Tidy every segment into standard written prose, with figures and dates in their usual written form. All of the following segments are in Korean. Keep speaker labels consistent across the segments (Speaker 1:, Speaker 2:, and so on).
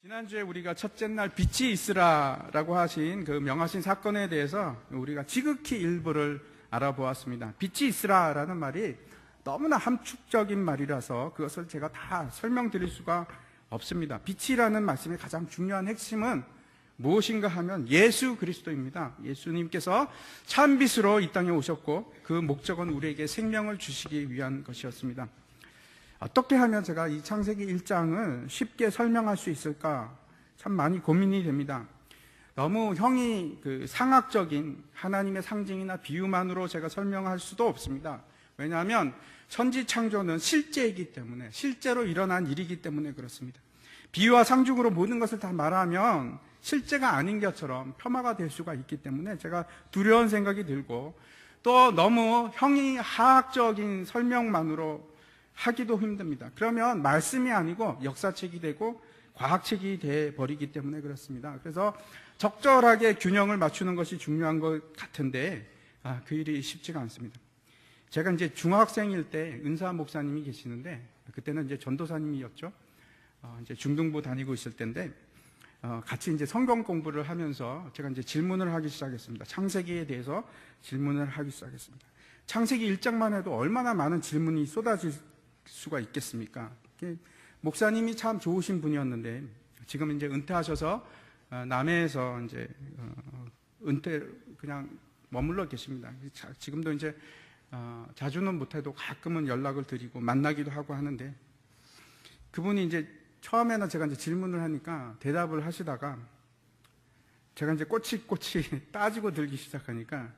Speaker 1: 지난주에 우리가 첫째 날 빛이 있으라라고 하신 그 명하신 사건에 대해서 우리가 지극히 일부를 알아보았습니다. 빛이 있으라라는 말이 너무나 함축적인 말이라서 그것을 제가 다 설명드릴 수가 없습니다. 빛이라는 말씀의 가장 중요한 핵심은 무엇인가 하면 예수 그리스도입니다. 예수님께서 참 빛으로 이 땅에 오셨고 그 목적은 우리에게 생명을 주시기 위한 것이었습니다. 어떻게 하면 제가 이 창세기 1장을 쉽게 설명할 수 있을까 참 많이 고민이 됩니다. 너무 형이 상학적인 하나님의 상징이나 비유만으로 제가 설명할 수도 없습니다. 왜냐하면 천지창조는 실제이기 때문에, 실제로 일어난 일이기 때문에 그렇습니다. 비유와 상징으로 모든 것을 다 말하면 실제가 아닌 것처럼 폄하가 될 수가 있기 때문에 제가 두려운 생각이 들고, 또 너무 형이 하학적인 설명만으로 하기도 힘듭니다. 그러면 말씀이 아니고 역사책이 되고 과학책이 돼버리기 때문에 그렇습니다. 그래서 적절하게 균형을 맞추는 것이 중요한 것 같은데 그 일이 쉽지가 않습니다. 제가 이제 중학생일 때 은사 목사님이 계시는데, 그때는 이제 전도사님이었죠. 이제 중등부 다니고 있을 때인데, 같이 이제 성경 공부를 하면서 제가 이제 질문을 하기 시작했습니다. 창세기에 대해서 질문을 하기 시작했습니다. 창세기 1장만 해도 얼마나 많은 질문이 쏟아질 수가 있겠습니까? 목사님이 참 좋으신 분이었는데 지금 이제 은퇴하셔서 남해에서 이제 은퇴 그냥 머물러 계십니다. 지금도 이제 자주는 못해도 가끔은 연락을 드리고 만나기도 하고 하는데, 그분이 이제 처음에는 제가 이제 질문을 하니까 대답을 하시다가 제가 이제 꼬치꼬치 따지고 들기 시작하니까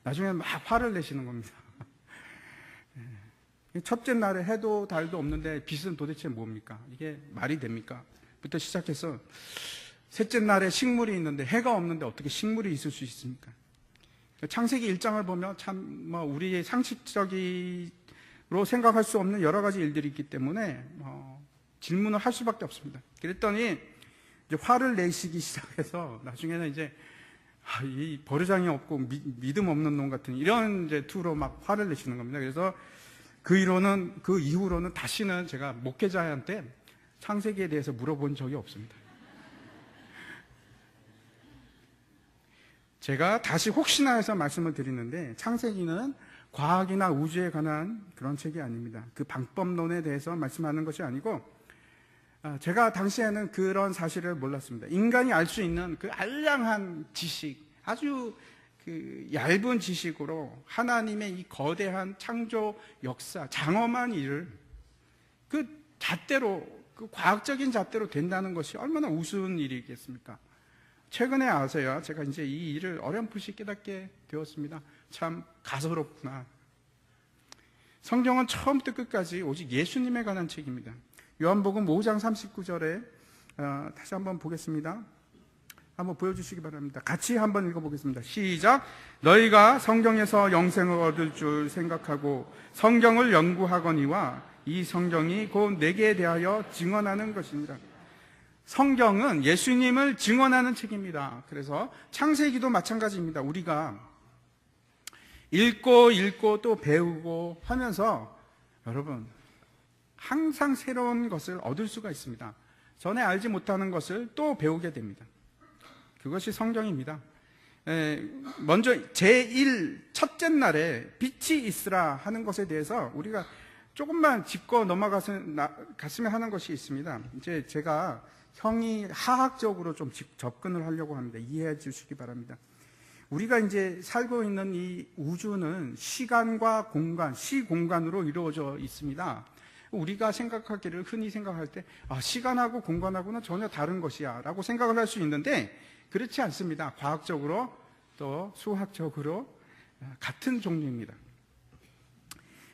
Speaker 1: 나중에 막 화를 내시는 겁니다. 첫째 날에 해도 달도 없는데 빛은 도대체 뭡니까? 이게 말이 됩니까? 부터 시작해서 셋째 날에 식물이 있는데 해가 없는데 어떻게 식물이 있을 수 있습니까? 창세기 1장을 보면 참 우리의 상식적으로 생각할 수 없는 여러 가지 일들이 있기 때문에 질문을 할 수밖에 없습니다. 그랬더니 이제 화를 내시기 시작해서 나중에는 이제 이 버르장이 없고 믿음 없는 놈 같은 이런 이제 투로 막 화를 내시는 겁니다. 그래서 그 이후로는 다시는 제가 목회자한테 창세기에 대해서 물어본 적이 없습니다. 제가 다시 혹시나 해서 말씀을 드리는데, 창세기는 과학이나 우주에 관한 그런 책이 아닙니다. 그 방법론에 대해서 말씀하는 것이 아니고, 제가 당시에는 그런 사실을 몰랐습니다. 인간이 알 수 있는 그 알량한 지식, 아주 얇은 지식으로 하나님의 이 거대한 창조 역사, 장엄한 일을 그 잣대로, 그 과학적인 잣대로 된다는 것이 얼마나 우스운 일이겠습니까? 최근에 와서야 제가 이제 이 일을 어렴풋이 깨닫게 되었습니다. 참 가소롭구나. 성경은 처음부터 끝까지 오직 예수님에 관한 책입니다. 요한복음 5장 39절에 다시 한번 보겠습니다. 한번 보여주시기 바랍니다. 같이 한번 읽어보겠습니다. 시작. 너희가 성경에서 영생을 얻을 줄 생각하고 성경을 연구하거니와 이 성경이 곧 내게 대하여 증언하는 것입니다. 성경은 예수님을 증언하는 책입니다. 그래서 창세기도 마찬가지입니다. 우리가 읽고 또 배우고 하면서 여러분 항상 새로운 것을 얻을 수가 있습니다. 전에 알지 못하는 것을 또 배우게 됩니다. 그것이 성경입니다. 먼저 첫째 날에 빛이 있으라 하는 것에 대해서 우리가 조금만 짚고 넘어갔으면 하는 것이 있습니다. 이제 제가 형이 하학적으로 좀 접근을 하려고 합니다. 이해해 주시기 바랍니다. 우리가 이제 살고 있는 이 우주는 시간과 공간, 시공간으로 이루어져 있습니다. 우리가 생각하기를 흔히 생각할 때 시간하고 공간하고는 전혀 다른 것이야 라고 생각을 할 수 있는데 그렇지 않습니다. 과학적으로 또 수학적으로 같은 종류입니다.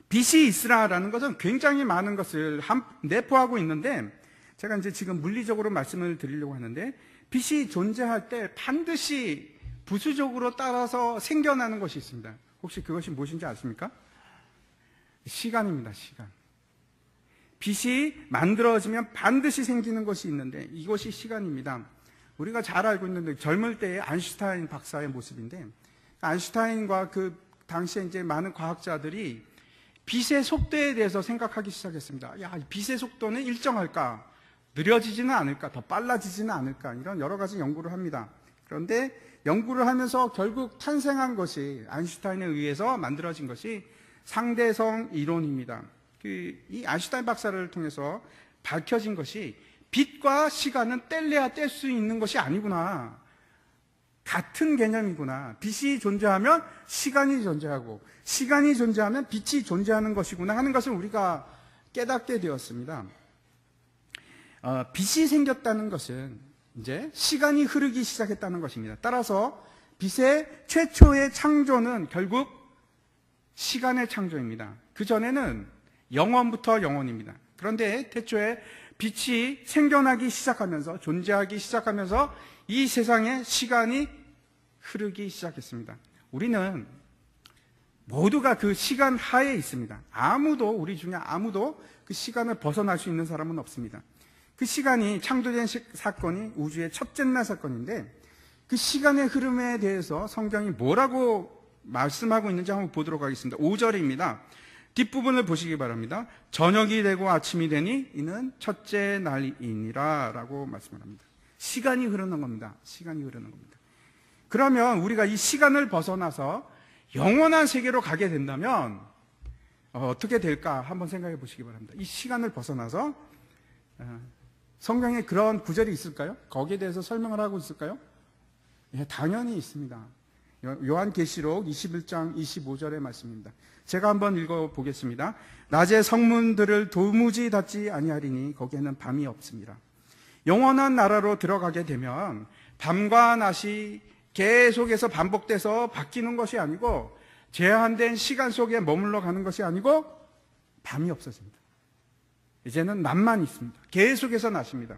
Speaker 1: 빛이 있으라라는 것은 굉장히 많은 것을 내포하고 있는데, 제가 이제 지금 물리적으로 말씀을 드리려고 하는데, 빛이 존재할 때 반드시 부수적으로 따라서 생겨나는 것이 있습니다. 혹시 그것이 무엇인지 아십니까? 시간입니다. 시간. 빛이 만들어지면 반드시 생기는 것이 있는데 이것이 시간입니다. 우리가 잘 알고 있는데 젊을 때의 아인슈타인 박사의 모습인데, 아인슈타인과 그 당시에 이제 많은 과학자들이 빛의 속도에 대해서 생각하기 시작했습니다. 빛의 속도는 일정할까? 느려지지는 않을까, 더 빨라지지는 않을까, 이런 여러 가지 연구를 합니다. 그런데 연구를 하면서 결국 탄생한 것이, 아인슈타인에 의해서 만들어진 것이 상대성 이론입니다. 이 아인슈타인 박사를 통해서 밝혀진 것이 빛과 시간은 뗄래야 뗄 수 있는 것이 아니구나. 같은 개념이구나. 빛이 존재하면 시간이 존재하고, 시간이 존재하면 빛이 존재하는 것이구나 하는 것을 우리가 깨닫게 되었습니다. 빛이 생겼다는 것은 이제 시간이 흐르기 시작했다는 것입니다. 따라서 빛의 최초의 창조는 결국 시간의 창조입니다. 그 전에는 영원부터 영원입니다. 그런데 태초에 빛이 생겨나기 시작하면서, 존재하기 시작하면서 이 세상에 시간이 흐르기 시작했습니다. 우리는 모두가 그 시간 하에 있습니다. 우리 중에 아무도 그 시간을 벗어날 수 있는 사람은 없습니다. 그 시간이 창조된 사건이 우주의 첫째 날 사건인데, 그 시간의 흐름에 대해서 성경이 뭐라고 말씀하고 있는지 한번 보도록 하겠습니다. 5절입니다. 뒷부분을 보시기 바랍니다. 저녁이 되고 아침이 되니 이는 첫째 날이니라 라고 말씀을 합니다. 시간이 흐르는 겁니다. 시간이 흐르는 겁니다. 그러면 우리가 이 시간을 벗어나서 영원한 세계로 가게 된다면 어떻게 될까 한번 생각해 보시기 바랍니다. 이 시간을 벗어나서 성경에 그런 구절이 있을까요? 거기에 대해서 설명을 하고 있을까요? 예, 당연히 있습니다. 요한계시록 21장 25절의 말씀입니다. 제가 한번 읽어보겠습니다. 낮에 성문들을 도무지 닫지 아니하리니 거기에는 밤이 없습니다. 영원한 나라로 들어가게 되면 밤과 낮이 계속해서 반복돼서 바뀌는 것이 아니고, 제한된 시간 속에 머물러 가는 것이 아니고 밤이 없어집니다. 이제는 낮만 있습니다. 계속해서 낮입니다.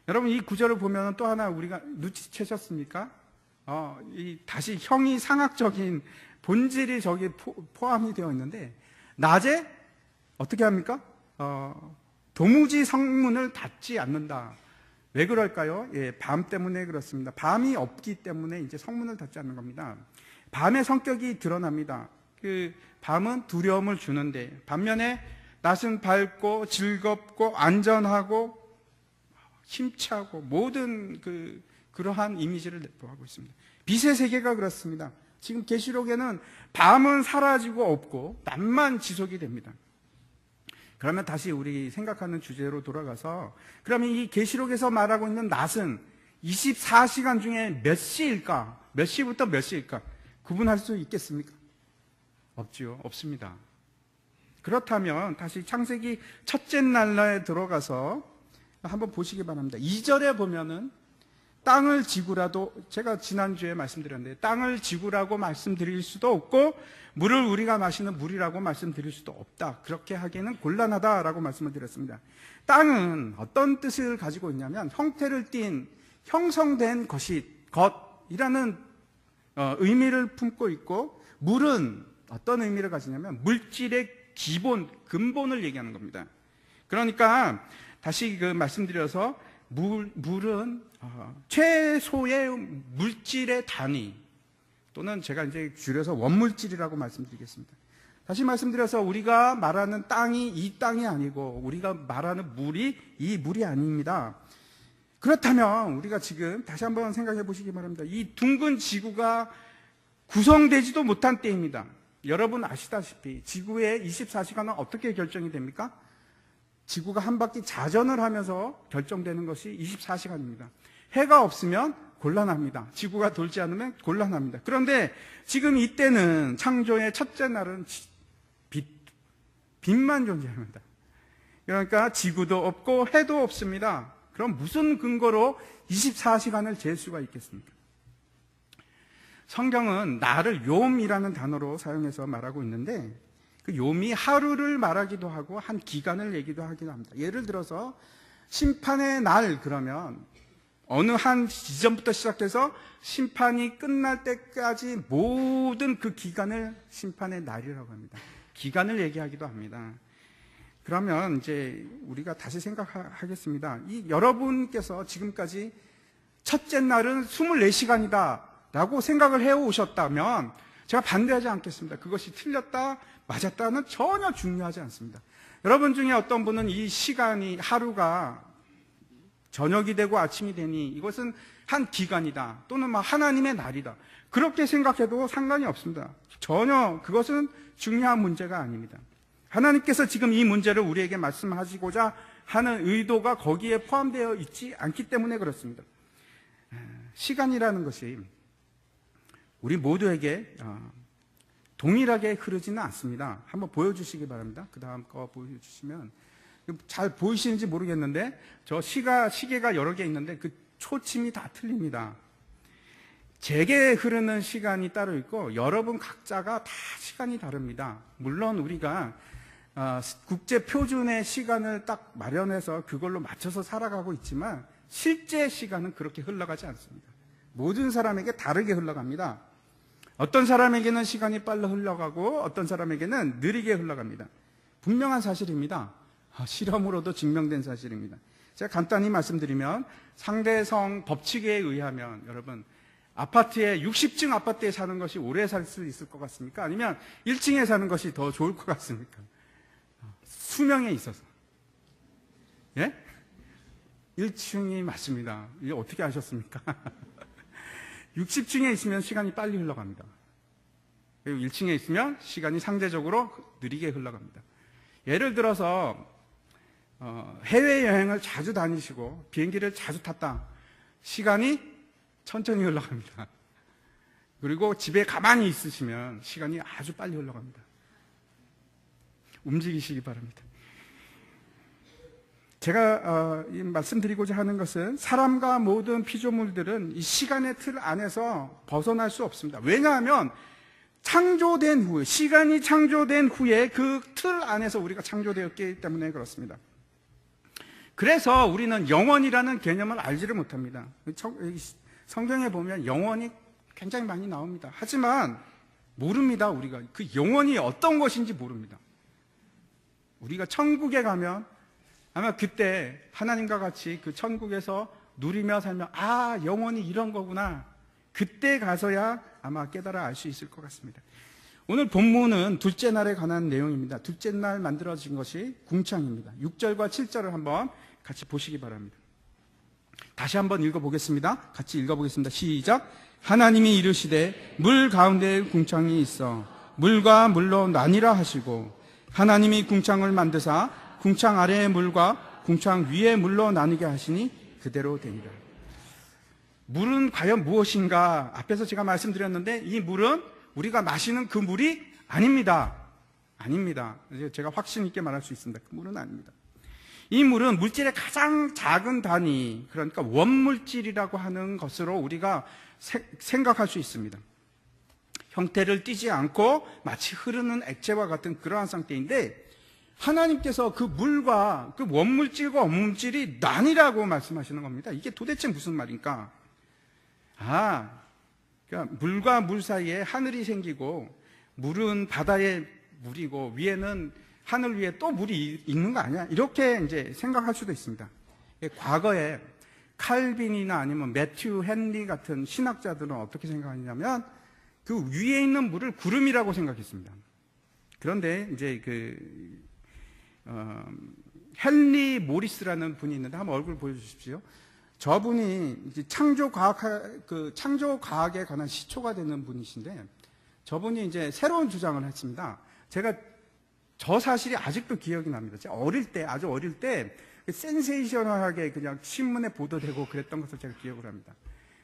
Speaker 1: 여러분, 이 구절을 보면 또 하나 우리가 눈치채셨습니까? 다시 형이상학적인 본질이 저기 포함이 되어 있는데, 낮에 어떻게 합니까? 도무지 성문을 닫지 않는다. 왜 그럴까요? 예, 밤 때문에 그렇습니다. 밤이 없기 때문에 이제 성문을 닫지 않는 겁니다. 밤의 성격이 드러납니다. 그 밤은 두려움을 주는데, 반면에 낮은 밝고 즐겁고 안전하고 힘차고 모든 그러한 이미지를 내포하고 있습니다. 빛의 세계가 그렇습니다. 지금 계시록에는 밤은 사라지고 없고 낮만 지속이 됩니다. 그러면 다시 우리 생각하는 주제로 돌아가서, 그러면 이 계시록에서 말하고 있는 낮은 24시간 중에 몇 시일까? 몇 시부터 몇 시일까? 구분할 수 있겠습니까? 없지요. 없습니다. 그렇다면 다시 창세기 첫째 날에 들어가서 한번 보시기 바랍니다. 2절에 보면은 땅을 지구라도, 제가 지난주에 말씀드렸는데 땅을 지구라고 말씀드릴 수도 없고 물을 우리가 마시는 물이라고 말씀드릴 수도 없다. 그렇게 하기에는 곤란하다라고 말씀을 드렸습니다. 땅은 어떤 뜻을 가지고 있냐면 형태를 띈 형성된 것이라는 의미를 품고 있고, 물은 어떤 의미를 가지냐면 물질의 기본, 근본을 얘기하는 겁니다. 그러니까 다시 말씀드려서 물은 최소의 물질의 단위, 또는 제가 이제 줄여서 원물질이라고 말씀드리겠습니다. 다시 말씀드려서 우리가 말하는 땅이 이 땅이 아니고 우리가 말하는 물이 이 물이 아닙니다. 그렇다면 우리가 지금 다시 한번 생각해 보시기 바랍니다. 이 둥근 지구가 구성되지도 못한 때입니다. 여러분 아시다시피 지구의 24시간은 어떻게 결정이 됩니까? 지구가 한 바퀴 자전을 하면서 결정되는 것이 24시간입니다. 해가 없으면 곤란합니다. 지구가 돌지 않으면 곤란합니다. 그런데 지금 이때는 창조의 첫째 날은 빛만 존재합니다. 그러니까 지구도 없고 해도 없습니다. 그럼 무슨 근거로 24시간을 잴 수가 있겠습니까? 성경은 날을 욤이라는 단어로 사용해서 말하고 있는데, 그 욤이 하루를 말하기도 하고 한 기간을 얘기도 하기도 합니다. 예를 들어서 심판의 날 그러면 어느 한 지점부터 시작해서 심판이 끝날 때까지 모든 그 기간을 심판의 날이라고 합니다. 기간을 얘기하기도 합니다. 그러면 이제 우리가 다시 생각하겠습니다. 여러분께서 지금까지 첫째 날은 24시간이다 라고 생각을 해오셨다면 제가 반대하지 않겠습니다. 그것이 틀렸다 맞았다는 전혀 중요하지 않습니다. 여러분 중에 어떤 분은 이 시간이, 하루가 저녁이 되고 아침이 되니 이것은 한 기간이다. 또는 하나님의 날이다. 그렇게 생각해도 상관이 없습니다. 전혀 그것은 중요한 문제가 아닙니다. 하나님께서 지금 이 문제를 우리에게 말씀하시고자 하는 의도가 거기에 포함되어 있지 않기 때문에 그렇습니다. 시간이라는 것이 우리 모두에게 동일하게 흐르지는 않습니다. 한번 보여주시기 바랍니다. 그 다음 거 보여주시면 잘 보이시는지 모르겠는데 저 시계가 여러 개 있는데 그 초침이 다 틀립니다. 제게 흐르는 시간이 따로 있고 여러분 각자가 다 시간이 다릅니다. 물론 우리가 국제 표준의 시간을 딱 마련해서 그걸로 맞춰서 살아가고 있지만 실제 시간은 그렇게 흘러가지 않습니다. 모든 사람에게 다르게 흘러갑니다. 어떤 사람에게는 시간이 빨리 흘러가고 어떤 사람에게는 느리게 흘러갑니다. 분명한 사실입니다. 실험으로도 증명된 사실입니다. 제가 간단히 말씀드리면 상대성 법칙에 의하면 여러분 아파트에 60층 아파트에 사는 것이 오래 살 수 있을 것 같습니까? 아니면 1층에 사는 것이 더 좋을 것 같습니까? 수명에 있어서. 예? 1층이 맞습니다. 이게 어떻게 아셨습니까? 60층에 있으면 시간이 빨리 흘러갑니다. 그리고 1층에 있으면 시간이 상대적으로 느리게 흘러갑니다. 예를 들어서 해외여행을 자주 다니시고 비행기를 자주 탔다. 시간이 천천히 흘러갑니다. 그리고 집에 가만히 있으시면 시간이 아주 빨리 흘러갑니다. 움직이시기 바랍니다. 제가 말씀드리고자 하는 것은 사람과 모든 피조물들은 이 시간의 틀 안에서 벗어날 수 없습니다. 왜냐하면 창조된 후에, 시간이 창조된 후에 그 틀 안에서 우리가 창조되었기 때문에 그렇습니다. 그래서 우리는 영원이라는 개념을 알지를 못합니다. 성경에 보면 영원이 굉장히 많이 나옵니다. 하지만 모릅니다. 우리가 그 영원이 어떤 것인지 모릅니다. 우리가 천국에 가면 아마 그때 하나님과 같이 그 천국에서 누리며 살면 영원히 이런 거구나. 그때 가서야 아마 깨달아 알 수 있을 것 같습니다. 오늘 본문은 둘째 날에 관한 내용입니다. 둘째 날 만들어진 것이 궁창입니다. 6절과 7절을 한번 같이 보시기 바랍니다. 다시 한번 읽어보겠습니다. 같이 읽어보겠습니다. 시작. 하나님이 이르시되 물 가운데에 궁창이 있어 물과 물로 나뉘라 하시고 하나님이 궁창을 만드사 궁창 아래의 물과 궁창 위의 물로 나뉘게 하시니 그대로 되니라. 물은 과연 무엇인가? 앞에서 제가 말씀드렸는데 이 물은 우리가 마시는 그 물이 아닙니다. 아닙니다. 제가 확신 있게 말할 수 있습니다. 그 물은 아닙니다. 이 물은 물질의 가장 작은 단위, 그러니까 원물질이라고 하는 것으로 우리가 생각할 수 있습니다. 형태를 띠지 않고 마치 흐르는 액체와 같은 그러한 상태인데 하나님께서 그 물과 그 원물질과 원물질이 나뉘라고 말씀하시는 겁니다. 이게 도대체 무슨 말인가? 그러니까 물과 물 사이에 하늘이 생기고 물은 바다의 물이고 위에는 하늘 위에 또 물이 있는 거 아니야? 이렇게 이제 생각할 수도 있습니다. 과거에 칼빈이나 아니면 매튜 헨리 같은 신학자들은 어떻게 생각하냐면 그 위에 있는 물을 구름이라고 생각했습니다. 그런데 이제 헨리 모리스라는 분이 있는데 한번 얼굴 보여주십시오. 저분이 이제 창조과학에 관한 시초가 되는 분이신데 저분이 이제 새로운 주장을 했습니다. 제가 저 사실이 아직도 기억이 납니다. 제가 아주 어릴 때 센세이셔널하게 그냥 신문에 보도되고 그랬던 것을 제가 기억을 합니다.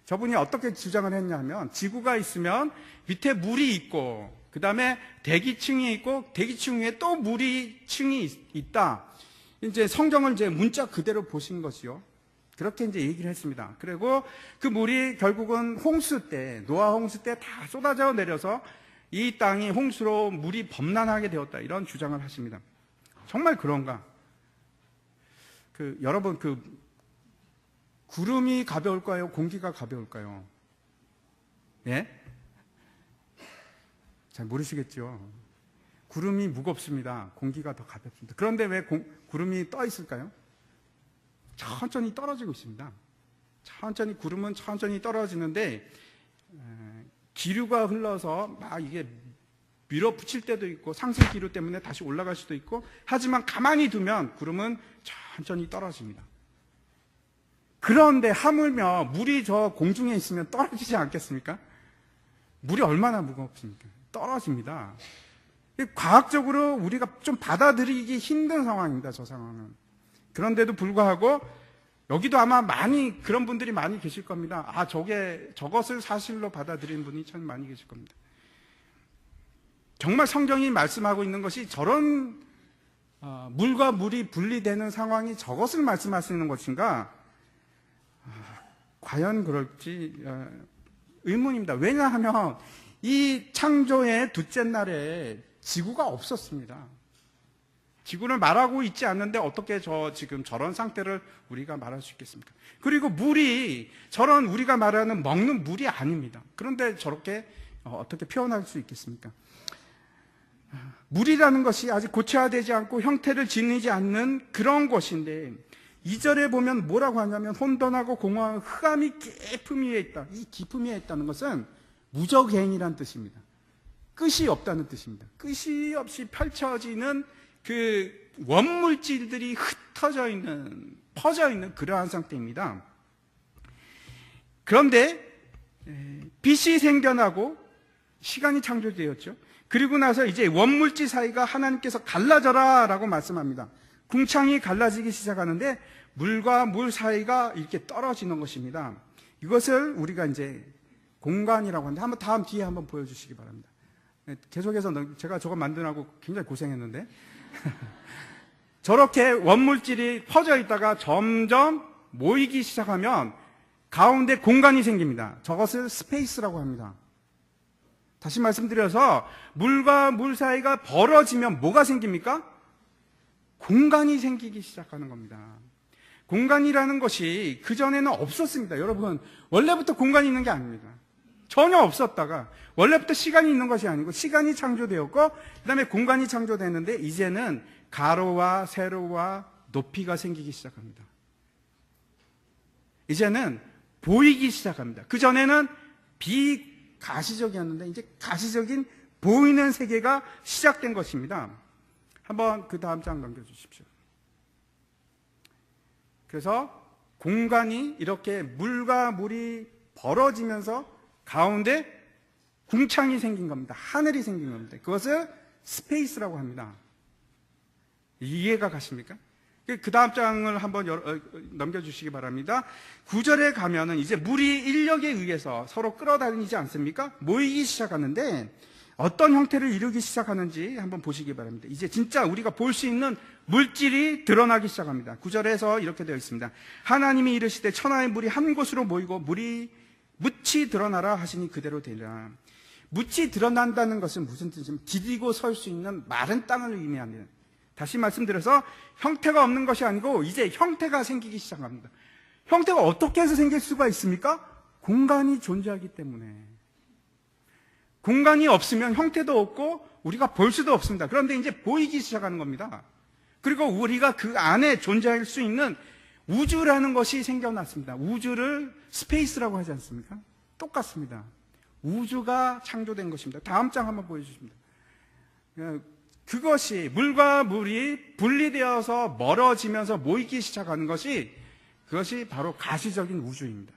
Speaker 1: 저분이 어떻게 주장을 했냐면 지구가 있으면 밑에 물이 있고 그 다음에 대기층이 있고 대기층 위에 또 층이 있다. 이제 성경을 이제 문자 그대로 보신 것이요. 그렇게 이제 얘기를 했습니다. 그리고 그 물이 결국은 노아 홍수 때 다 쏟아져 내려서 이 땅이 홍수로 물이 범람하게 되었다. 이런 주장을 하십니다. 정말 그런가? 여러분, 구름이 가벼울까요? 공기가 가벼울까요? 예? 잘 모르시겠죠? 구름이 무겁습니다. 공기가 더 가볍습니다. 그런데 왜 구름이 떠 있을까요? 천천히 떨어지고 있습니다. 구름은 천천히 떨어지는데, 기류가 흘러서 막 이게 밀어붙일 때도 있고 상승 기류 때문에 다시 올라갈 수도 있고 하지만 가만히 두면 구름은 천천히 떨어집니다. 그런데 하물며 물이 저 공중에 있으면 떨어지지 않겠습니까? 물이 얼마나 무겁습니까? 떨어집니다. 과학적으로 우리가 좀 받아들이기 힘든 상황입니다, 저 상황은. 그런데도 불구하고 여기도 아마 많이 그런 분들이 많이 계실 겁니다. 저것을 사실로 받아들이는 분이 참 많이 계실 겁니다. 정말 성경이 말씀하고 있는 것이 저런 물과 물이 분리되는 상황이 저것을 말씀하시는 것인가? 과연 그럴지 의문입니다. 왜냐하면 이 창조의 둘째 날에 지구가 없었습니다. 지구를 말하고 있지 않는데 어떻게 지금 저런 상태를 우리가 말할 수 있겠습니까? 그리고 물이 저런 우리가 말하는 먹는 물이 아닙니다. 그런데 저렇게 어떻게 표현할 수 있겠습니까? 물이라는 것이 아직 고쳐야되지 않고 형태를 지니지 않는 그런 것인데 2절에 보면 뭐라고 하냐면 혼돈하고 공허한 흑암이 깊음 위에 있다. 이 깊음 위에 있다는 것은 무저갱이란 뜻입니다. 끝이 없다는 뜻입니다. 끝이 없이 펼쳐지는 그 원물질들이 흩어져 있는, 퍼져 있는 그러한 상태입니다. 그런데 빛이 생겨나고 시간이 창조되었죠. 그리고 나서 이제 원물질 사이가 하나님께서 갈라져라 라고 말씀합니다. 궁창이 갈라지기 시작하는데 물과 물 사이가 이렇게 떨어지는 것입니다. 이것을 우리가 이제 공간이라고 하는데 한번 다음 뒤에 한번 보여주시기 바랍니다. 계속해서 제가 저거 만드느라고 굉장히 고생했는데 저렇게 원물질이 퍼져 있다가 점점 모이기 시작하면 가운데 공간이 생깁니다. 저것을 스페이스라고 합니다. 다시 말씀드려서 물과 물 사이가 벌어지면 뭐가 생깁니까? 공간이 생기기 시작하는 겁니다. 공간이라는 것이 그전에는 없었습니다. 여러분, 원래부터 공간이 있는 게 아닙니다. 전혀 없었다가 원래부터 시간이 있는 것이 아니고 시간이 창조되었고 그 다음에 공간이 창조되는데 이제는 가로와 세로와 높이가 생기기 시작합니다. 이제는 보이기 시작합니다. 그전에는 비가시적이었는데 이제 가시적인 보이는 세계가 시작된 것입니다. 한번 그 다음 장 넘겨주십시오. 그래서 공간이 이렇게 물과 물이 벌어지면서 가운데 궁창이 생긴 겁니다. 하늘이 생긴 겁니다. 그것을 스페이스라고 합니다. 이해가 가십니까? 그 다음 장을 한번 넘겨주시기 바랍니다. 9절에 가면은 이제 물이 인력에 의해서 서로 끌어다니지 않습니까? 모이기 시작하는데 어떤 형태를 이루기 시작하는지 한번 보시기 바랍니다. 이제 진짜 우리가 볼 수 있는 물질이 드러나기 시작합니다. 9절에서 이렇게 되어 있습니다. 하나님이 이르시되 천하의 물이 한 곳으로 모이고 물이 묻이 드러나라 하시니 그대로 되리라. 묻이 드러난다는 것은 무슨 뜻이냐면 디디고 설 수 있는 마른 땅을 의미합니다. 다시 말씀드려서 형태가 없는 것이 아니고 이제 형태가 생기기 시작합니다. 형태가 어떻게 해서 생길 수가 있습니까? 공간이 존재하기 때문에. 공간이 없으면 형태도 없고 우리가 볼 수도 없습니다. 그런데 이제 보이기 시작하는 겁니다. 그리고 우리가 그 안에 존재할 수 있는 우주라는 것이 생겨났습니다. 우주를 스페이스라고 하지 않습니까? 똑같습니다. 우주가 창조된 것입니다. 다음 장 한번 보여주십니다. 그것이 물과 물이 분리되어서 멀어지면서 모이기 시작하는 것이 그것이 바로 가시적인 우주입니다.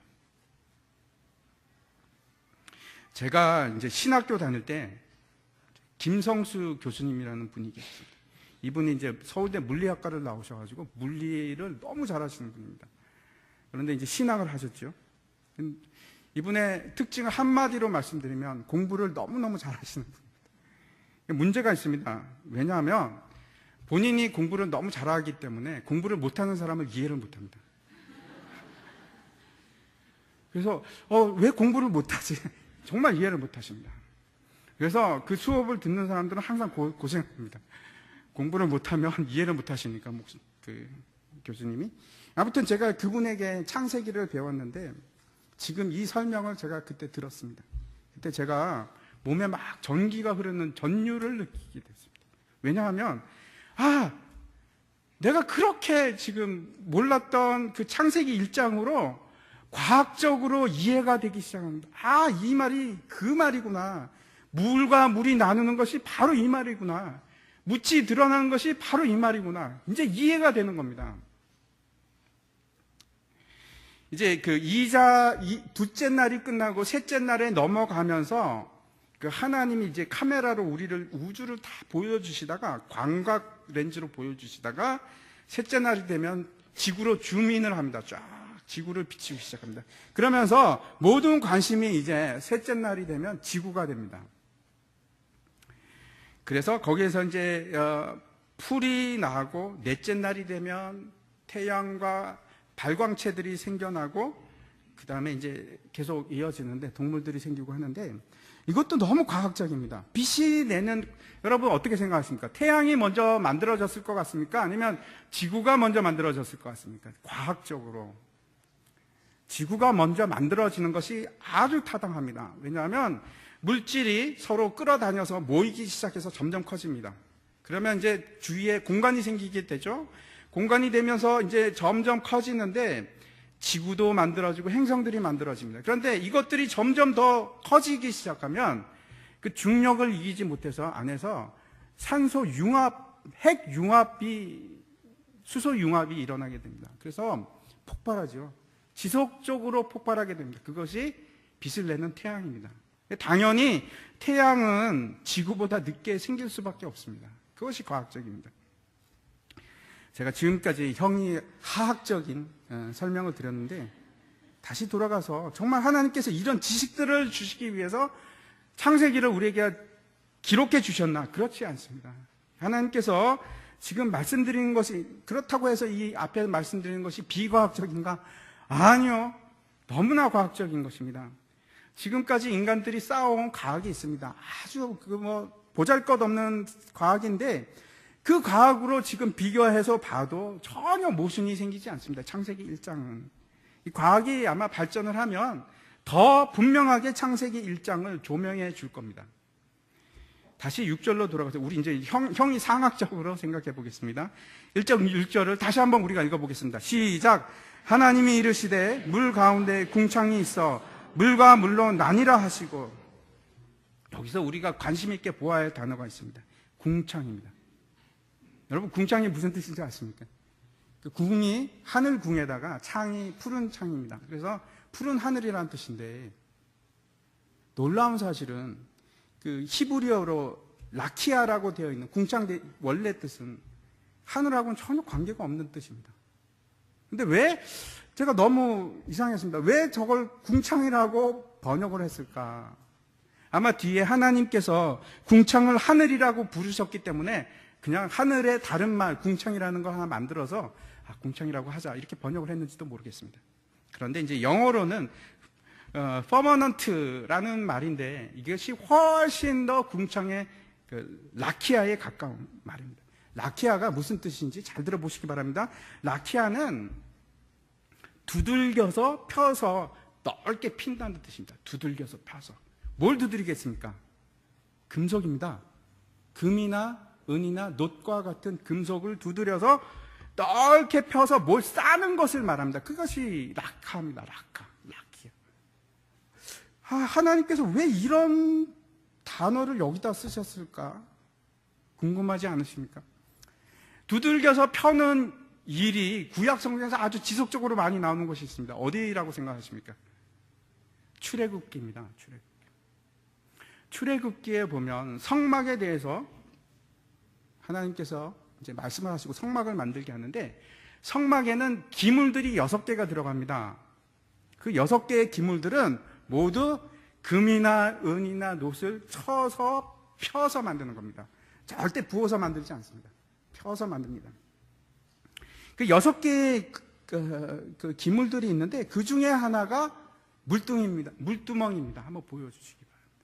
Speaker 1: 제가 이제 신학교 다닐 때 김성수 교수님이라는 분이 계십니다. 이분이 이제 서울대 물리학과를 나오셔가지고 물리를 너무 잘하시는 분입니다. 그런데 이제 신학을 하셨죠. 이분의 특징을 한마디로 말씀드리면 공부를 너무너무 잘하시는 분입니다. 문제가 있습니다. 왜냐하면 본인이 공부를 너무 잘하기 때문에 공부를 못하는 사람을 이해를 못합니다. 그래서 왜 공부를 못하지? 정말 이해를 못하십니다. 그래서 그 수업을 듣는 사람들은 항상 고생합니다. 공부를 못하면 이해를 못하시니까 그 교수님이. 아무튼 제가 그분에게 창세기를 배웠는데 지금 이 설명을 제가 그때 들었습니다. 그때 제가 몸에 막 전기가 흐르는 전율을 느끼게 됐습니다. 왜냐하면 내가 그렇게 지금 몰랐던 그 창세기 1장으로 과학적으로 이해가 되기 시작합니다. 이 말이 그 말이구나. 물과 물이 나누는 것이 바로 이 말이구나. 묻이 드러나는 것이 바로 이 말이구나. 이제 이해가 되는 겁니다. 이제 둘째 날이 끝나고 셋째 날에 넘어가면서 그 하나님이 이제 카메라로 우주를 다 보여주시다가 광각 렌즈로 보여주시다가 셋째 날이 되면 지구로 줌인을 합니다. 쫙 지구를 비추기 시작합니다. 그러면서 모든 관심이 이제 셋째 날이 되면 지구가 됩니다. 그래서 거기에서 이제 풀이 나고 넷째 날이 되면 태양과 발광체들이 생겨나고 그 다음에 이제 계속 이어지는데 동물들이 생기고 하는데 이것도 너무 과학적입니다. 빛이 내는, 여러분 어떻게 생각하십니까? 태양이 먼저 만들어졌을 것 같습니까? 아니면 지구가 먼저 만들어졌을 것 같습니까? 과학적으로 지구가 먼저 만들어지는 것이 아주 타당합니다. 왜냐하면 물질이 서로 끌어다녀서 모이기 시작해서 점점 커집니다. 그러면 이제 주위에 공간이 생기게 되죠. 공간이 되면서 이제 점점 커지는데 지구도 만들어지고 행성들이 만들어집니다. 그런데 이것들이 점점 더 커지기 시작하면 그 중력을 이기지 못해서 안에서 산소 융합, 핵 융합이, 수소 융합이 일어나게 됩니다. 그래서 폭발하죠. 지속적으로 폭발하게 됩니다. 그것이 빛을 내는 태양입니다. 당연히 태양은 지구보다 늦게 생길 수밖에 없습니다. 그것이 과학적입니다. 제가 지금까지 형이 화학적인 설명을 드렸는데 다시 돌아가서 정말 하나님께서 이런 지식들을 주시기 위해서 창세기를 우리에게 기록해 주셨나? 그렇지 않습니다. 하나님께서 지금 말씀드리는 것이 그렇다고 해서 이 앞에 말씀드리는 것이 비과학적인가? 아니요. 너무나 과학적인 것입니다. 지금까지 인간들이 쌓아온 과학이 있습니다. 아주 보잘것없는 과학인데 그 과학으로 지금 비교해서 봐도 전혀 모순이 생기지 않습니다. 창세기 1장은. 이 과학이 아마 발전을 하면 더 분명하게 창세기 1장을 조명해 줄 겁니다. 다시 6절로 돌아가서 우리 이제 형이 상학적으로 생각해 보겠습니다. 1절 6절을 다시 한번 우리가 읽어보겠습니다. 시작. 하나님이 이르시되 물 가운데 궁창이 있어 물과 물로 나뉘라 하시고, 여기서 우리가 관심 있게 보아야 할 단어가 있습니다. 궁창입니다. 여러분 궁창이 무슨 뜻인지 아십니까? 그 궁이 하늘 궁에다가 창이 푸른 창입니다. 그래서 푸른 하늘이라는 뜻인데, 놀라운 사실은 그 히브리어로 라키아라고 되어 있는 궁창의 원래 뜻은 하늘하고는 전혀 관계가 없는 뜻입니다. 근데 왜 제가 너무 이상했습니다. 왜 저걸 궁창이라고 번역을 했을까? 아마 뒤에 하나님께서 궁창을 하늘이라고 부르셨기 때문에 그냥 하늘의 다른 말, 궁창이라는 걸 하나 만들어서 궁창이라고 하자 이렇게 번역을 했는지도 모르겠습니다. 그런데 이제 영어로는 퍼머넌트라는 말인데 이것이 훨씬 더 궁창의 라키아에 가까운 말입니다. 라키아가 무슨 뜻인지 잘 들어보시기 바랍니다. 라키아는 두들겨서 펴서 넓게 핀다는 뜻입니다. 두들겨서 펴서. 뭘 두드리겠습니까? 금속입니다. 금이나 은이나 놋과 같은 금속을 두드려서 넓게 펴서 뭘 싸는 것을 말합니다. 그것이 라카입니다. 라키아. 하나님께서 왜 이런 단어를 여기다 쓰셨을까? 궁금하지 않으십니까? 두들겨서 펴는 일이 구약 성경에서 아주 지속적으로 많이 나오는 것이 있습니다. 어디라고 생각하십니까? 출애굽기입니다. 출애굽기에 보면 성막에 대해서 하나님께서 이제 말씀을 하시고 성막을 만들게 하는데, 성막에는 기물들이 6개가 들어갑니다. 그 6개의 기물들은 모두 금이나 은이나 놋을 쳐서 펴서 만드는 겁니다. 절대 부어서 만들지 않습니다. 펴서 만듭니다. 그 6개의 그 기물들이 있는데 그 중에 하나가 물두멍입니다. 한번 보여주시기 바랍니다.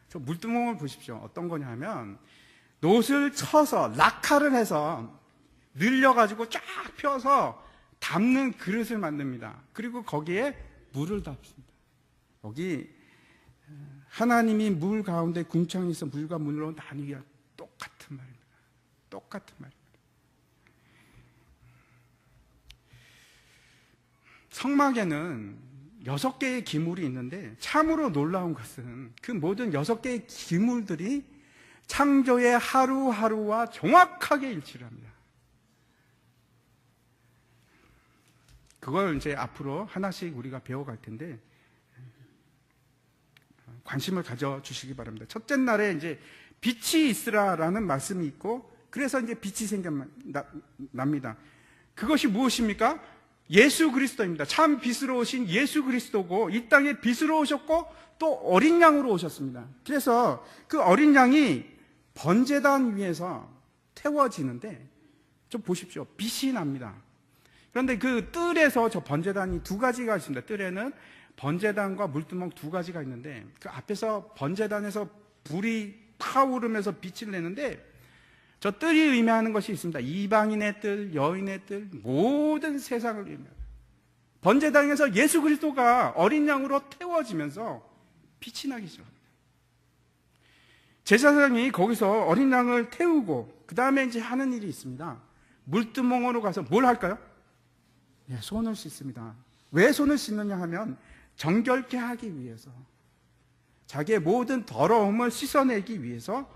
Speaker 1: 저 물두멍을 보십시오. 어떤 거냐 하면 놋을 쳐서 락화를 해서 늘려가지고 쫙 펴서 담는 그릇을 만듭니다. 그리고 거기에 물을 담습니다. 여기 하나님이 물 가운데 궁창이 있어 물과 물로 나뉘기가 똑같은 말입니다. 똑같은 말입니다. 성막에는 6개의 기물이 있는데 참으로 놀라운 것은 그 모든 6개의 기물들이 창조의 하루하루와 정확하게 일치를 합니다. 그걸 이제 앞으로 하나씩 우리가 배워갈 텐데 관심을 가져주시기 바랍니다. 첫째 날에 이제 빛이 있으라라는 말씀이 있고, 그래서 이제 빛이 생겨납니다. 그것이 무엇입니까? 예수 그리스도입니다. 참 빛으로 오신 예수 그리스도고, 이 땅에 빛으로 오셨고 또 어린 양으로 오셨습니다. 그래서 그 어린 양이 번제단 위에서 태워지는데, 좀 보십시오. 빛이 납니다. 그런데 그 뜰에서 저 번제단이 두 가지가 있습니다. 뜰에는 번제단과 물두멍 두 가지가 있는데, 그 앞에서 번제단에서 불이 타오르면서 빛을 내는데, 저 뜰이 의미하는 것이 있습니다. 이방인의 뜰, 여인의 뜰, 모든 세상을 의미합니다. 번제단에서 예수 그리스도가 어린 양으로 태워지면서 빛이 나기 시작합니다. 제사장이 거기서 어린 양을 태우고 그 다음에 이제 하는 일이 있습니다. 물두멍으로 가서 뭘 할까요? 예, 손을 씻습니다. 왜 손을 씻느냐 하면 정결케 하기 위해서, 자기의 모든 더러움을 씻어내기 위해서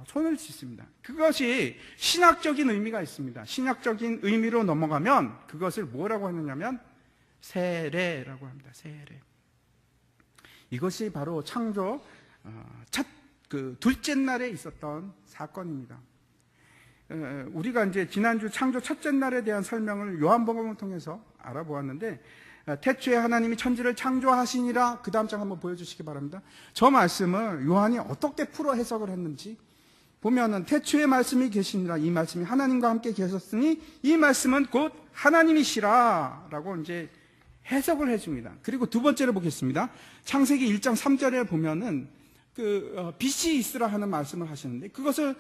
Speaker 1: 손을 씻습니다. 그것이 신학적인 의미가 있습니다. 신학적인 의미로 넘어가면 그것을 뭐라고 하느냐면 세례라고 합니다. 세례. 이것이 바로 창조 둘째 날에 있었던 사건입니다. 우리가 이제 지난주 창조 첫째 날에 대한 설명을 요한복음을 통해서 알아보았는데, 태초에 하나님이 천지를 창조하시니라, 그 다음 장 한번 보여주시기 바랍니다. 저 말씀을 요한이 어떻게 풀어 해석을 했는지 보면은, 태초에 말씀이 계시니라, 이 말씀이 하나님과 함께 계셨으니 이 말씀은 곧 하나님이시라 라고 이제 해석을 해줍니다. 그리고 두 번째로 보겠습니다. 창세기 1장 3절에 보면은 빛이 있으라 하는 말씀을 하시는데, 그것을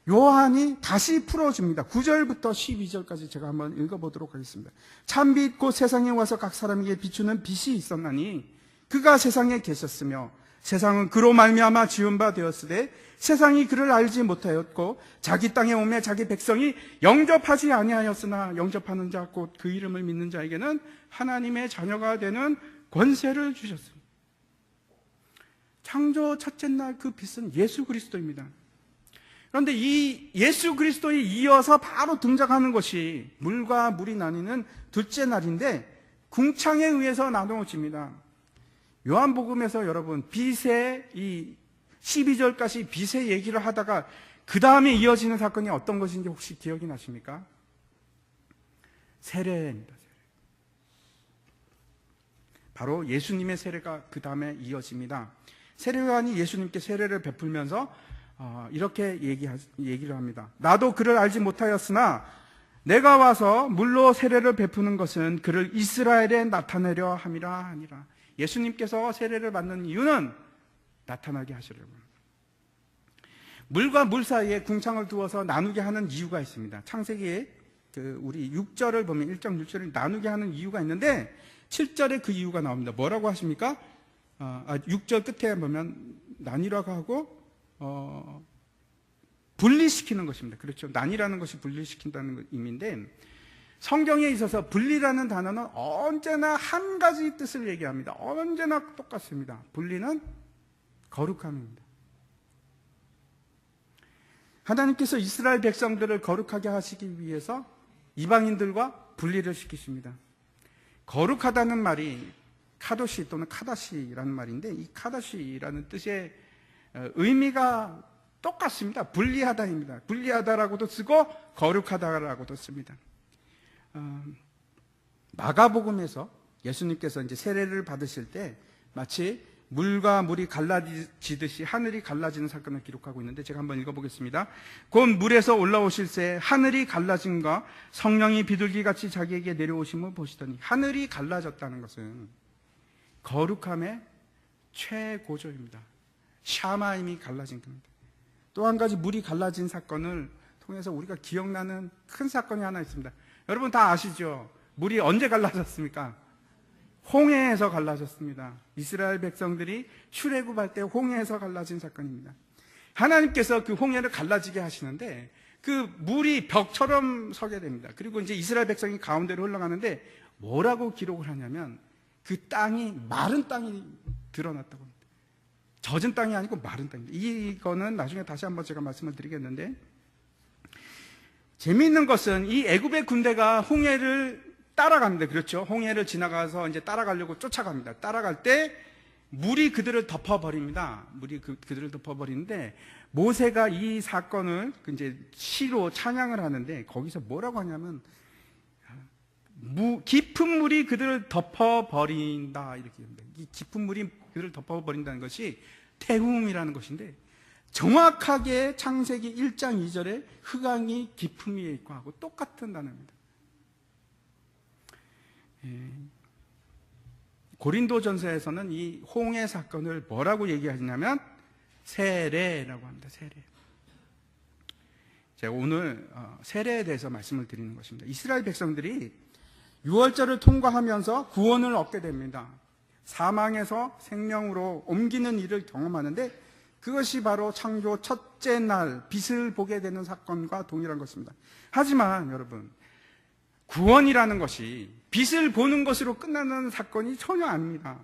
Speaker 1: 요한이 다시 풀어줍니다. 9절부터 12절까지 제가 한번 읽어보도록 하겠습니다. 참빛 곧 세상에 와서 각 사람에게 비추는 빛이 있었나니 그가 세상에 계셨으며 세상은 그로 말미암아 지은 바 되었으되 세상이 그를 알지 못하였고 자기 땅에 오매 자기 백성이 영접하지 아니하였으나 영접하는 자 곧 그 이름을 믿는 자에게는 하나님의 자녀가 되는 권세를 주셨습니다. 창조 첫째 날 그 빛은 예수 그리스도입니다. 그런데 이 예수 그리스도에 이어서 바로 등장하는 것이 물과 물이 나뉘는 둘째 날인데, 궁창에 의해서 나누어집니다. 요한복음에서 여러분 빛의 이 12절까지 빛의 얘기를 하다가 그 다음에 이어지는 사건이 어떤 것인지 혹시 기억이 나십니까? 세례입니다. 바로 예수님의 세례가 그 다음에 이어집니다. 세례요한이 예수님께 세례를 베풀면서 이렇게 얘기를 합니다. 나도 그를 알지 못하였으나 내가 와서 물로 세례를 베푸는 것은 그를 이스라엘에 나타내려 함이라 하니라. 예수님께서 세례를 받는 이유는 나타나게 하시려고 합니다. 물과 물 사이에 궁창을 두어서 나누게 하는 이유가 있습니다. 창세기에 우리 6절을 보면 1장 6절을 나누게 하는 이유가 있는데 7절에 그 이유가 나옵니다. 뭐라고 하십니까? 6절 끝에 보면 나뉘라고 하고 분리시키는 것입니다. 그렇죠. 난이라는 것이 분리시킨다는 의미인데, 성경에 있어서 분리라는 단어는 언제나 한 가지 뜻을 얘기합니다. 언제나 똑같습니다. 분리는 거룩함입니다. 하나님께서 이스라엘 백성들을 거룩하게 하시기 위해서 이방인들과 분리를 시키십니다. 거룩하다는 말이 카도시 또는 카다시라는 말인데, 이 카다시라는 뜻의 의미가 똑같습니다. 분리하다입니다. 분리하다라고도 쓰고 거룩하다라고도 씁니다. 마가복음에서 예수님께서 이제 세례를 받으실 때 마치 물과 물이 갈라지듯이 하늘이 갈라지는 사건을 기록하고 있는데, 제가 한번 읽어보겠습니다. 곧 물에서 올라오실 새 하늘이 갈라짐과 성령이 비둘기같이 자기에게 내려오심을 보시더니, 하늘이 갈라졌다는 것은 거룩함의 최고조입니다. 샤마임이 갈라진 겁니다. 또 한 가지 물이 갈라진 사건을 통해서 우리가 기억나는 큰 사건이 하나 있습니다. 여러분 다 아시죠? 물이 언제 갈라졌습니까? 홍해에서 갈라졌습니다. 이스라엘 백성들이 출애굽할 때 홍해에서 갈라진 사건입니다. 하나님께서 그 홍해를 갈라지게 하시는데 그 물이 벽처럼 서게 됩니다. 그리고 이제 이스라엘 백성이 가운데로 흘러가는데 뭐라고 기록을 하냐면 그 땅이 마른 땅이 드러났다고 합니다. 젖은 땅이 아니고 마른 땅입니다. 이거는 나중에 다시 한번 제가 말씀을 드리겠는데, 재미있는 것은 이 애굽의 군대가 홍해를 따라갑니다. 그렇죠? 홍해를 지나가서 이제 따라가려고 쫓아갑니다. 따라갈 때 물이 그들을 덮어버립니다. 물이 그들을 덮어버리는데 모세가 이 사건을 이제 시로 찬양을 하는데 거기서 뭐라고 하냐면 깊은 물이 그들을 덮어버린다 이렇게 합니다. 이 깊은 물이 그들을 덮어버린다는 것이 태움이라는 것인데 정확하게 창세기 1장 2절에 흑암이 깊음 위에 있고 하고 똑같은 단어입니다. 고린도전서에서는 이 홍해 사건을 뭐라고 얘기하냐면 세례라고 합니다. 세례. 제가 오늘 세례에 대해서 말씀을 드리는 것입니다. 이스라엘 백성들이 유월절을 통과하면서 구원을 얻게 됩니다. 사망에서 생명으로 옮기는 일을 경험하는데 그것이 바로 창조 첫째 날 빛을 보게 되는 사건과 동일한 것입니다. 하지만 여러분, 구원이라는 것이 빛을 보는 것으로 끝나는 사건이 전혀 아닙니다.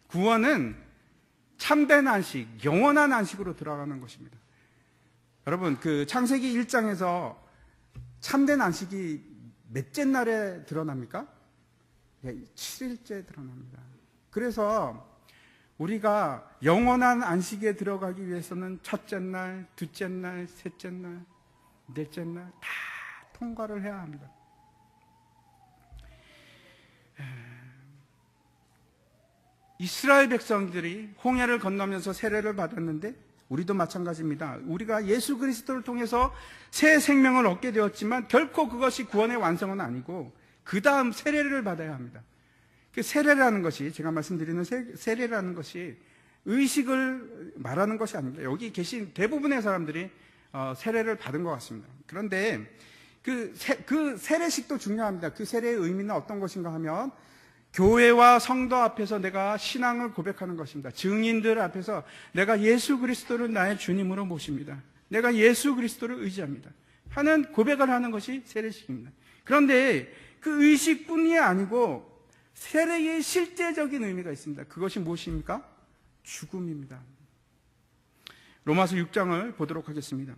Speaker 1: 구원은 참된 안식, 영원한 안식으로 들어가는 것입니다. 여러분, 그 창세기 1장에서 참된 안식이 몇째 날에 드러납니까? 7일째 드러납니다. 그래서 우리가 영원한 안식에 들어가기 위해서는 첫째 날, 둘째 날, 셋째 날, 넷째 날 다 통과를 해야 합니다. 이스라엘 백성들이 홍해를 건너면서 세례를 받았는데 우리도 마찬가지입니다. 우리가 예수 그리스도를 통해서 새 생명을 얻게 되었지만 결코 그것이 구원의 완성은 아니고 그 다음 세례를 받아야 합니다. 그 세례라는 것이, 제가 말씀드리는 세례라는 것이 의식을 말하는 것이 아닙니다. 여기 계신 대부분의 사람들이 세례를 받은 것 같습니다. 그런데 그 세례식도 중요합니다. 그 세례의 의미는 어떤 것인가 하면 교회와 성도 앞에서 내가 신앙을 고백하는 것입니다. 증인들 앞에서 내가 예수 그리스도를 나의 주님으로 모십니다. 내가 예수 그리스도를 의지합니다. 하는 고백을 하는 것이 세례식입니다. 그런데 그 의식뿐이 아니고 세례의 실제적인 의미가 있습니다. 그것이 무엇입니까? 죽음입니다. 로마서 6장을 보도록 하겠습니다.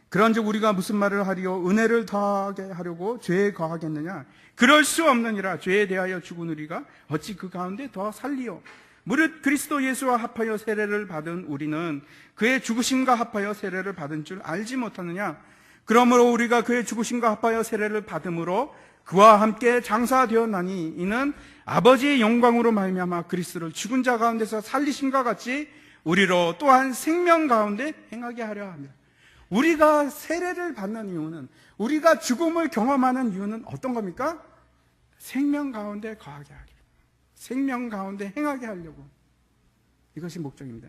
Speaker 1: 그런즉 우리가 무슨 말을 하리요? 은혜를 더하게 하려고 죄에 거하겠느냐? 그럴 수 없느니라. 죄에 대하여 죽은 우리가 어찌 그 가운데 더 살리요? 무릇 그리스도 예수와 합하여 세례를 받은 우리는 그의 죽으심과 합하여 세례를 받은 줄 알지 못하느냐? 그러므로 우리가 그의 죽으심과 합하여 세례를 받음으로 그와 함께 장사되었나니 이는 아버지의 영광으로 말미암아 그리스도를 죽은 자 가운데서 살리심과 같이 우리로 또한 생명 가운데 행하게 하려 합니다. 우리가 세례를 받는 이유는, 우리가 죽음을 경험하는 이유는 어떤 겁니까? 생명 가운데 거하게 하기, 생명 가운데 행하게 하려고. 이것이 목적입니다.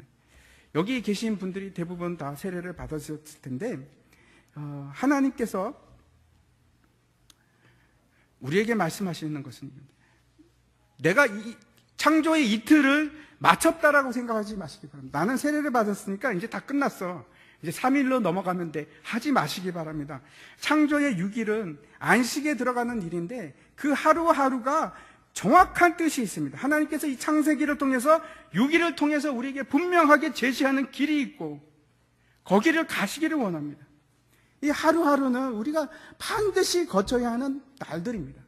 Speaker 1: 여기 계신 분들이 대부분 다 세례를 받았을 텐데 하나님께서 우리에게 말씀하시는 것은 내가 이 창조의 이틀을 마쳤다라고 생각하지 마시기 바랍니다. 나는 세례를 받았으니까 이제 다 끝났어, 이제 3일로 넘어가면 돼, 하지 마시기 바랍니다. 창조의 6일은 안식에 들어가는 일인데 그 하루하루가 정확한 뜻이 있습니다. 하나님께서 이 창세기를 통해서 6일을 통해서 우리에게 분명하게 제시하는 길이 있고 거기를 가시기를 원합니다. 이 하루하루는 우리가 반드시 거쳐야 하는 날들입니다.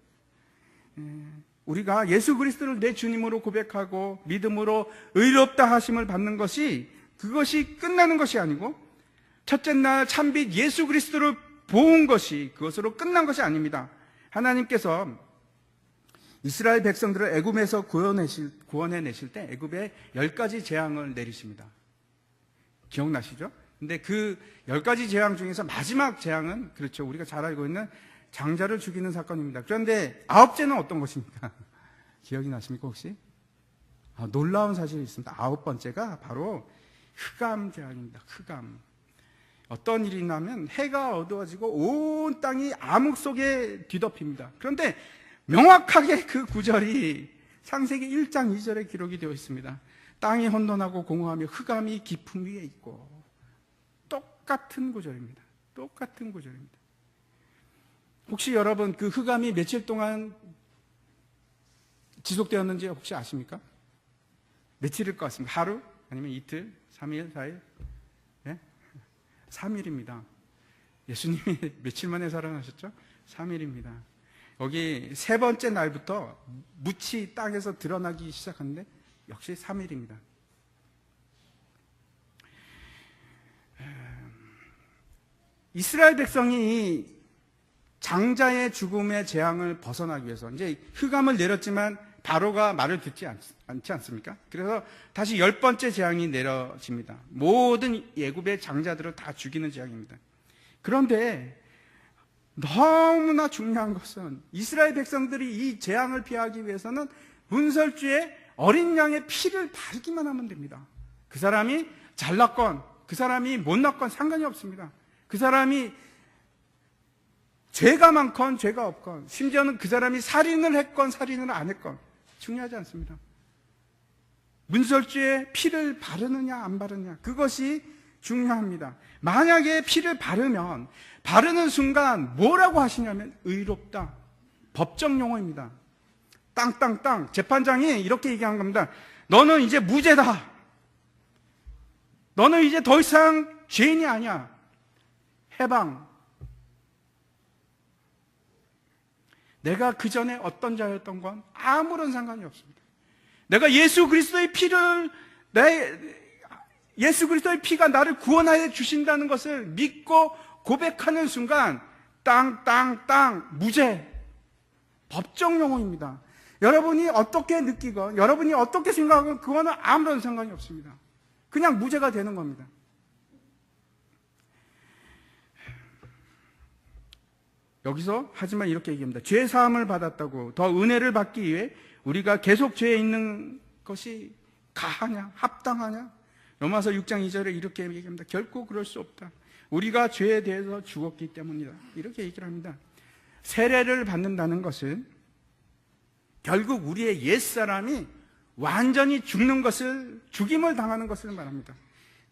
Speaker 1: 우리가 예수 그리스도를 내 주님으로 고백하고 믿음으로 의롭다 하심을 받는 것이, 그것이 끝나는 것이 아니고 첫째 날 참빛 예수 그리스도를 보은 것이 그것으로 끝난 것이 아닙니다. 하나님께서 이스라엘 백성들을 애굽에서 구원해내실 때 애굽에 10가지 재앙을 내리십니다. 기억나시죠? 근데 그 10가지 재앙 중에서 마지막 재앙은, 그렇죠, 우리가 잘 알고 있는 장자를 죽이는 사건입니다. 그런데 9째는 어떤 것입니까? 기억이 나십니까 혹시? 놀라운 사실이 있습니다. 9번째가 바로 흑암 재앙입니다. 흑암. 어떤 일이 있냐면 해가 어두워지고 온 땅이 암흑 속에 뒤덮입니다. 그런데 명확하게 그 구절이 창세기 1장 2절에 기록이 되어 있습니다. 땅이 혼돈하고 공허하며 흑암이 깊음 위에 있고. 똑같은 구절입니다. 똑같은 구절입니다. 혹시 여러분 그 흑암이 며칠 동안 지속되었는지 혹시 아십니까? 며칠일 것 같습니다. 하루? 아니면 이틀? 3일? 4일? 네? 3일입니다. 예수님이 며칠 만에 살아나셨죠? 3일입니다. 여기 세 번째 날부터 묻이 땅에서 드러나기 시작하는데 역시 3일입니다. 이스라엘 백성이 장자의 죽음의 재앙을 벗어나기 위해서 이제 흑암을 내렸지만 바로가 말을 듣지 않지 않습니까? 그래서 다시 10번째 재앙이 내려집니다. 모든 애굽의 장자들을 다 죽이는 재앙입니다. 그런데 너무나 중요한 것은 이스라엘 백성들이 이 재앙을 피하기 위해서는 문설주에 어린 양의 피를 바르기만 하면 됩니다. 그 사람이 잘났건 그 사람이 못났건 상관이 없습니다. 그 사람이 죄가 많건 죄가 없건, 심지어는 그 사람이 살인을 했건 살인을 안 했건 중요하지 않습니다. 문설주에 피를 바르느냐 안 바르느냐, 그것이 중요합니다. 만약에 피를 바르면 바르는 순간 뭐라고 하시냐면 의롭다. 법정 용어입니다. 땅땅땅. 재판장이 이렇게 얘기한 겁니다. 너는 이제 무죄다. 너는 이제 더 이상 죄인이 아니야. 해방. 내가 그 전에 어떤 자였던 건 아무런 상관이 없습니다. 내가 예수 그리스도의 피를, 예수 그리스도의 피가 나를 구원하여 주신다는 것을 믿고 고백하는 순간 땅땅땅 무죄. 법정 용어입니다. 여러분이 어떻게 느끼건 여러분이 어떻게 생각하건 그거는 아무런 상관이 없습니다. 그냥 무죄가 되는 겁니다. 여기서 하지만 이렇게 얘기합니다. 죄 사함을 받았다고 더 은혜를 받기 위해 우리가 계속 죄에 있는 것이 가하냐 합당하냐? 로마서 6장 2절에 이렇게 얘기합니다. 결코 그럴 수 없다. 우리가 죄에 대해서 죽었기 때문이다. 이렇게 얘기를 합니다. 세례를 받는다는 것은 결국 우리의 옛사람이 완전히 죽는 것을, 죽임을 당하는 것을 말합니다.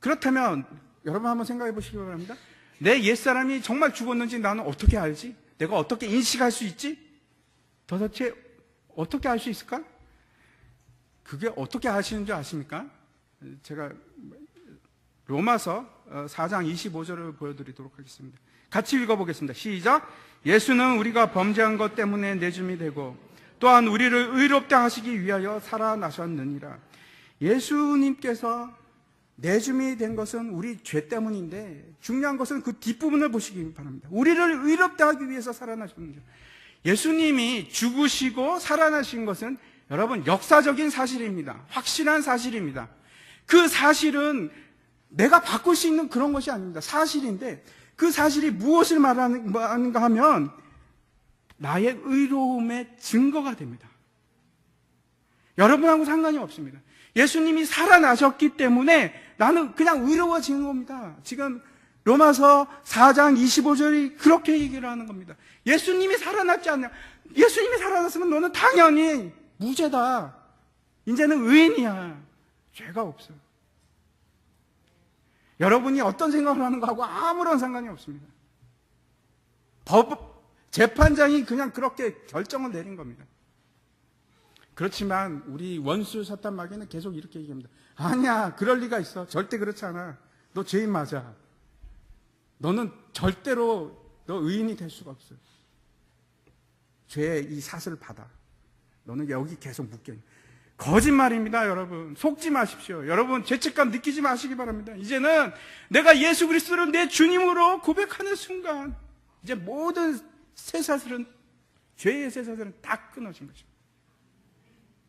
Speaker 1: 그렇다면 여러분 한번 생각해 보시기 바랍니다. 내 옛사람이 정말 죽었는지 나는 어떻게 알지? 내가 어떻게 인식할 수 있지? 도대체 어떻게 알 수 있을까? 그게 어떻게 아시는 줄 아십니까? 제가 로마서 4장 25절을 보여드리도록 하겠습니다. 같이 읽어보겠습니다. 시작. 예수는 우리가 범죄한 것 때문에 내줌이 되고 또한 우리를 의롭게 하시기 위하여 살아나셨느니라. 예수님께서 내줌이 된 것은 우리 죄 때문인데 중요한 것은 그 뒷부분을 보시기 바랍니다. 우리를 의롭게 하기 위해서 살아나셨느니라. 예수님이 죽으시고 살아나신 것은 여러분 역사적인 사실입니다. 확실한 사실입니다. 그 사실은 내가 바꿀 수 있는 그런 것이 아닙니다. 사실인데 그 사실이 무엇을 말하는가 하면 나의 의로움의 증거가 됩니다. 여러분하고 상관이 없습니다. 예수님이 살아나셨기 때문에 나는 그냥 의로워지는 겁니다. 지금 로마서 4장 25절이 그렇게 얘기를 하는 겁니다. 예수님이 살아났지 않냐? 예수님이 살아났으면 너는 당연히 무죄다. 이제는 의인이야. 죄가 없어. 여러분이 어떤 생각을 하는 거하고 아무런 상관이 없습니다. 재판장이 그냥 그렇게 결정을 내린 겁니다. 그렇지만 우리 원수 사탄 마귀는 계속 이렇게 얘기합니다. 아니야, 그럴 리가 있어. 절대 그렇지 않아. 너 죄인 맞아. 너는 절대로 너 의인이 될 수가 없어. 죄의 이 삿을 받아. 너는 여기 계속 묶여 있는. 거짓말입니다, 여러분. 속지 마십시오. 여러분 죄책감 느끼지 마시기 바랍니다. 이제는 내가 예수 그리스도를 내 주님으로 고백하는 순간 이제 모든 쇠사슬은, 죄의 쇠사슬은 다 끊어진 것입니다.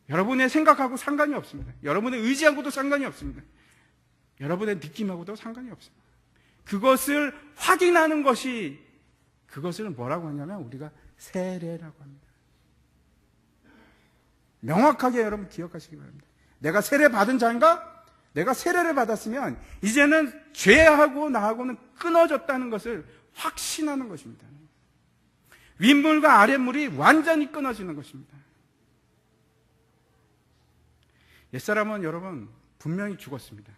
Speaker 1: 여러분의 생각하고 상관이 없습니다. 여러분의 의지하고도 상관이 없습니다. 여러분의 느낌하고도 상관이 없습니다. 그것을 확인하는 것이, 그것을 뭐라고 하냐면 우리가 세례라고 합니다. 명확하게 여러분 기억하시기 바랍니다. 내가 세례 받은 자인가? 내가 세례를 받았으면 이제는 죄하고 나하고는 끊어졌다는 것을 확신하는 것입니다. 윗물과 아랫물이 완전히 끊어지는 것입니다. 옛사람은 여러분 분명히 죽었습니다.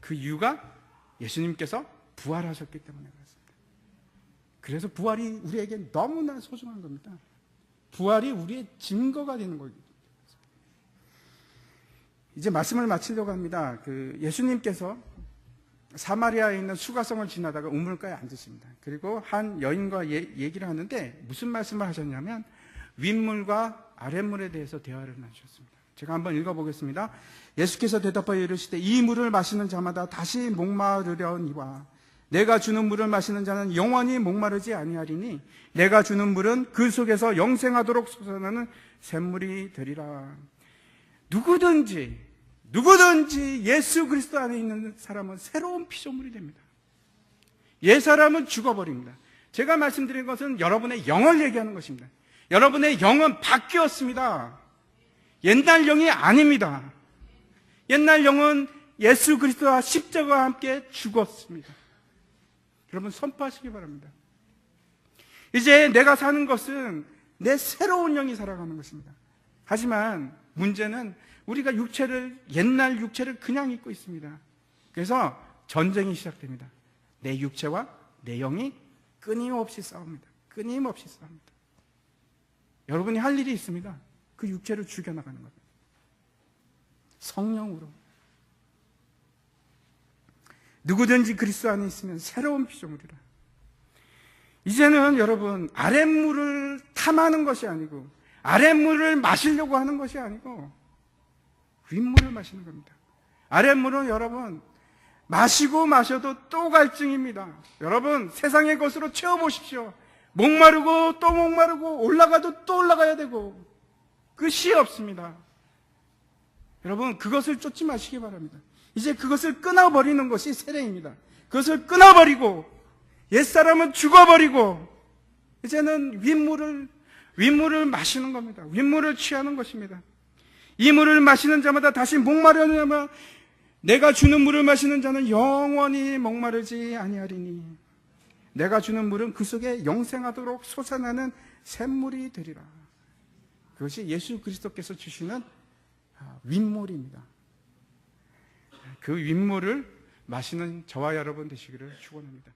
Speaker 1: 그 이유가 예수님께서 부활하셨기 때문에 그렇습니다. 그래서 부활이 우리에게 너무나 소중한 겁니다. 부활이 우리의 증거가 되는 거예요. 이제 말씀을 마치려고 합니다. 예수님께서 사마리아에 있는 수가성을 지나다가 우물가에 앉으십니다. 그리고 한 여인과 얘기를 하는데 무슨 말씀을 하셨냐면 윗물과 아랫물에 대해서 대화를 나누셨습니다. 제가 한번 읽어보겠습니다. 예수께서 대답하여 이르시되 이 물을 마시는 자마다 다시 목마르려니와 내가 주는 물을 마시는 자는 영원히 목마르지 아니하리니 내가 주는 물은 그 속에서 영생하도록 솟아나는 샘물이 되리라. 누구든지 예수 그리스도 안에 있는 사람은 새로운 피조물이 됩니다. 옛 사람은 죽어버립니다. 제가 말씀드린 것은 여러분의 영을 얘기하는 것입니다. 여러분의 영은 바뀌었습니다. 옛날 영이 아닙니다. 옛날 영은 예수 그리스도와 십자가와 함께 죽었습니다. 여러분 선포하시기 바랍니다. 이제 내가 사는 것은 내 새로운 영이 살아가는 것입니다. 하지만 문제는 우리가 옛날 육체를 그냥 입고 있습니다. 그래서 전쟁이 시작됩니다. 내 육체와 내 영이 끊임없이 싸웁니다. 끊임없이 싸웁니다. 여러분이 할 일이 있습니다. 그 육체를 죽여나가는 겁니다. 성령으로. 누구든지 그리스도 안에 있으면 새로운 피조물이라. 이제는 여러분 아랫물을 탐하는 것이 아니고 아랫물을 마시려고 하는 것이 아니고 윗물을 마시는 겁니다. 아랫물은 여러분 마시고 마셔도 또 갈증입니다. 여러분 세상의 것으로 채워보십시오. 목마르고 또 목마르고 올라가도 또 올라가야 되고 끝이 없습니다. 여러분 그것을 쫓지 마시기 바랍니다. 이제 그것을 끊어버리는 것이 세례입니다. 그것을 끊어버리고 옛사람은 죽어버리고 이제는 윗물을 마시는 겁니다. 윗물을 취하는 것입니다. 이 물을 마시는 자마다 다시 목마르냐면 내가 주는 물을 마시는 자는 영원히 목마르지 아니하리니 내가 주는 물은 그 속에 영생하도록 솟아나는 샘물이 되리라. 그것이 예수 그리스도께서 주시는 윗물입니다. 그 윗물을 마시는 저와 여러분 되시기를 축원합니다.